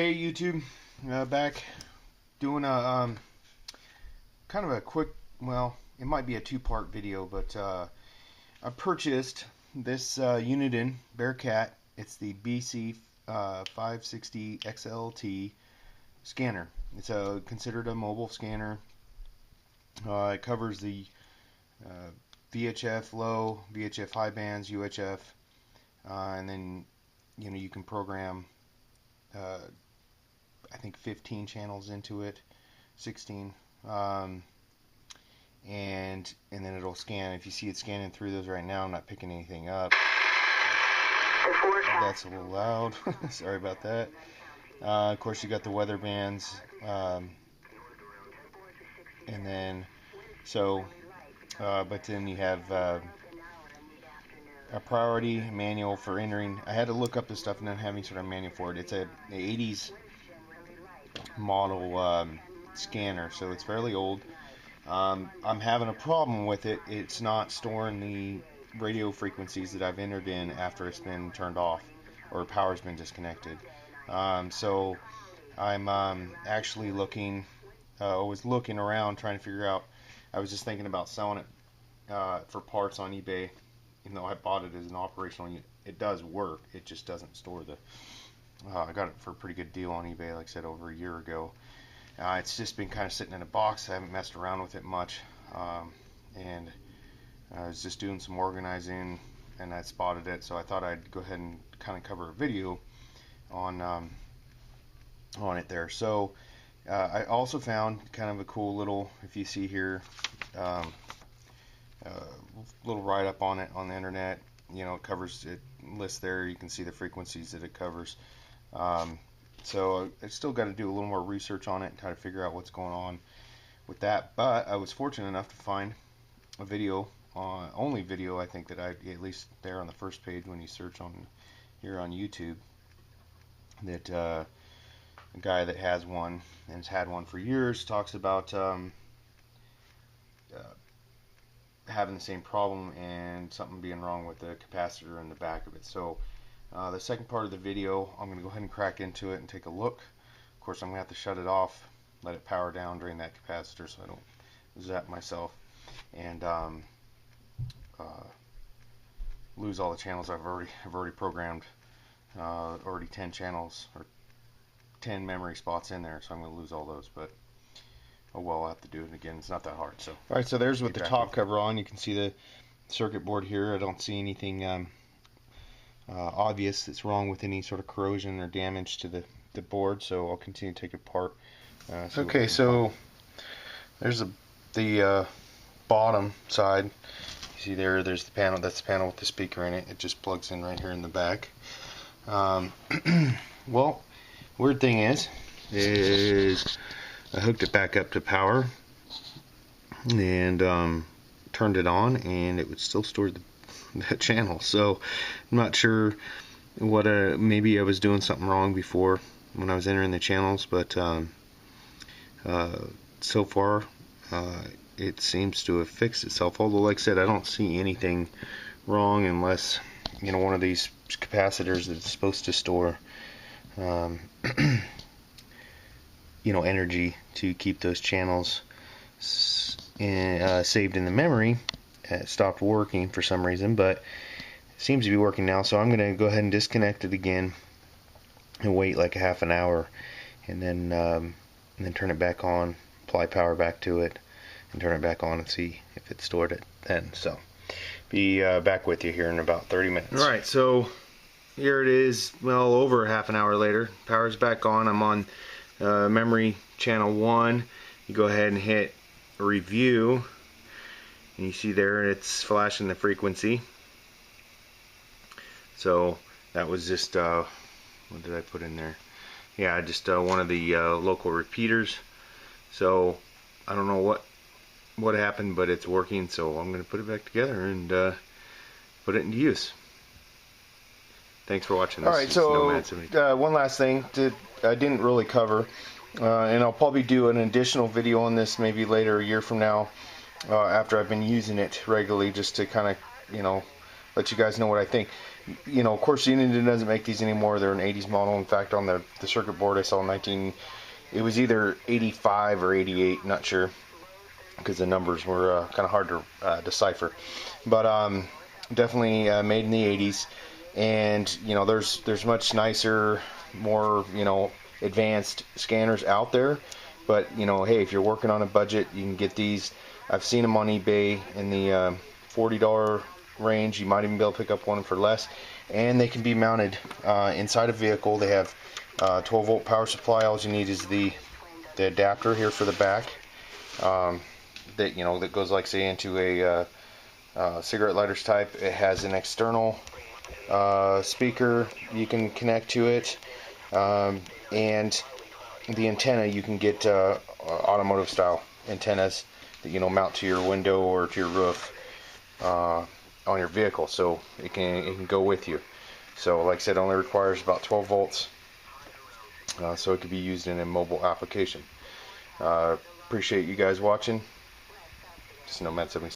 Hey YouTube, back doing a kind of a quick, well, it might be a two-part video, but I purchased this Uniden Bearcat. It's the BC 560 XLT scanner. It's considered a mobile scanner. It covers the VHF low, VHF high bands, UHF, and then you can program I think 15 channels into it, 16, and then it'll scan. If you see it scanning through those right now, I'm not picking anything up. That's a little loud. Sorry about that. Of course, you got the weather bands, and then but then you have a priority manual for entering. I had to look up this stuff and then have any sort of manual for it. It's a 80s model scanner, so it's fairly old. I'm having a problem with it. It's not storing the radio frequencies that I've entered in after it's been turned off or power's been disconnected. So I'm actually looking around trying to figure out. I was just thinking about selling it for parts on eBay. Even though I bought it as an operational unit, it does work. It just doesn't store the. I got it for a pretty good deal on eBay, like I said, over a year ago. It's just been kind of sitting in a box. I haven't messed around with it much, and I was just doing some organizing, and I spotted it, so I thought I'd go ahead and kind of cover a video on it there. So I also found kind of a cool little, if you see here, little write-up on it on the internet. It covers, it lists there, you can see the frequencies that it covers. So I still got to do a little more research on it and try to figure out what's going on with that. But I was fortunate enough to find a video, only video I think that at least there on the first page when you search on here on YouTube, that a guy that has one and has had one for years talks about having the same problem and something being wrong with the capacitor in the back of it. So the second part of the video, I'm going to go ahead and crack into it and take a look. Of course, I'm going to have to shut it off, let it power down, drain that capacitor so I don't zap myself and lose all the channels I've already programmed. Already 10 channels or 10 memory spots in there, so I'm going to lose all those. But oh well, I'll have to do it again. It's not that hard. So all right, so there's with the top cover on. You can see the circuit board here. I don't see anything obvious that's wrong with any sort of corrosion or damage to the board, so I'll continue to take it apart. Okay, so there's the bottom side. You see there's the panel. That's the panel with the speaker in it. It just plugs in right here in the back. Well, weird thing is I hooked it back up to power and turned it on, and it would still store that channel. So I'm not sure what maybe I was doing something wrong before when I was entering the channels, but so far it seems to have fixed itself. Although, like I said, I don't see anything wrong unless one of these capacitors that's supposed to store energy to keep those channels saved in the memory stopped working for some reason, but it seems to be working now. So I'm going to go ahead and disconnect it again and wait like a half an hour, and then turn it back on, apply power back to it, and turn it back on and see if it stored it then. So be back with you here in about 30 minutes. Alright, so here it is, well over half an hour later. Power's back on. I'm on memory channel 1. You go ahead and hit review, and you see there it's flashing the frequency. So that was just what did I put in there? Yeah, just one of the local repeaters. So I don't know what happened, but it's working, so I'm going to put it back together and put it into use. Thanks for watching this. Alright, so one last thing that I didn't really cover, and I'll probably do an additional video on this maybe later, a year from now, after I've been using it regularly, just to kind of let you guys know what I think. You know, of course, Uniden doesn't make these anymore. They're an 80s model. In fact, on the circuit board I saw it was either 85 or 88, not sure, because the numbers were kind of hard to decipher. But definitely made in the 80s, and you know, there's much nicer, more, you know, advanced scanners out there. But you know, hey, if you're working on a budget, you can get these. I've seen them on eBay in the $40 range. You might even be able to pick up one for less, and they can be mounted inside a vehicle. They have 12-volt power supply. All you need is the adapter here for the back, that, you know, that goes, like, say, into a cigarette lighters type. It has an external speaker you can connect to it, and the antenna, you can get automotive style antennas that, you know, mount to your window or to your roof on your vehicle, so it can go with you. So like I said, it only requires about 12 volts, so it could be used in a mobile application. Appreciate you guys watching. Just Nomad 76.